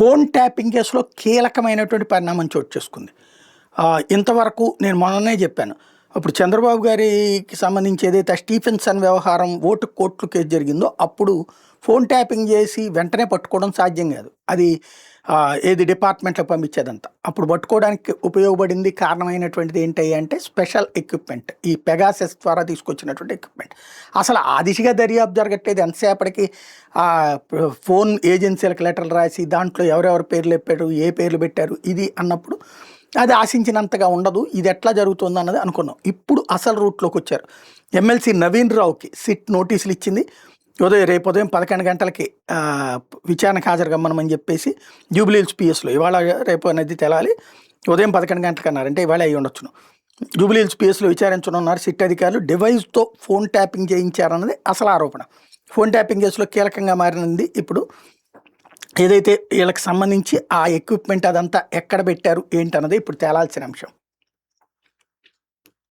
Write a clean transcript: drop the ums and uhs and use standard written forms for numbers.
Phone tapping కేసులో కీలకమైనటువంటి పరిణామం చోటు చేసుకుంది. ఇంతవరకు నేను మొన్ననే చెప్పాను. అప్పుడు చంద్రబాబు గారికి సంబంధించి ఏదైతే స్టీఫెన్సన్ వ్యవహారం ఓటు కోర్టులు కేసు జరిగిందో అప్పుడు ఫోన్ ట్యాపింగ్ చేసి వెంటనే పట్టుకోవడం సాధ్యం కాదు. అది ఏది డిపార్ట్మెంట్లకు పంపించేదంతా. అప్పుడు పట్టుకోవడానికి ఉపయోగపడింది కారణమైనటువంటిది ఏంటి అంటే స్పెషల్ ఎక్విప్మెంట్, ఈ పెగాసెస్ ద్వారా తీసుకొచ్చినటువంటి ఎక్విప్మెంట్. అసలు ఆ దిశగా దర్యాప్తు జరగట్లేదు. ఎంతసేపటికి ఫోన్ ఏజెన్సీలకు లెటర్లు రాసి దాంట్లో ఎవరెవరు పేర్లు చెప్పారు, ఏ పేర్లు పెట్టారు ఇది అన్నప్పుడు అది ఆశించినంతగా ఉండదు. ఇది ఎట్లా జరుగుతుంది అన్నది అనుకున్నాం. ఇప్పుడు అసలు రూట్లోకి వచ్చారు. ఎమ్మెల్సీ నవీన్ రావుకి సిట్ నోటీసులు ఇచ్చింది. రేపు ఉదయం 11 గంటలకి విచారణకు హాజరుగమ్మనమని చెప్పేసి జూబ్లీహిల్స్ పిఎస్లో ఇవాళ రేపు అనేది తెలాలి. ఉదయం 11 గంటలకు అన్నారు, అంటే ఇవాళ అయ్యి ఉండొచ్చును. జూబ్లీహిల్స్ పిఎస్లో విచారించనున్నారు సిట్ అధికారులు. డివైస్తో ఫోన్ ట్యాపింగ్ చేయించారన్నది అసలు ఆరోపణ. ఫోన్ ట్యాపింగ్ కేసులో కీలకంగా మారినది ఇప్పుడు ఏదైతే వీళ్ళకి సంబంధించి ఆ ఎక్విప్మెంట్ అదంతా ఎక్కడ పెట్టారు ఏంటన్నది ఇప్పుడు తేలాల్సిన అంశం.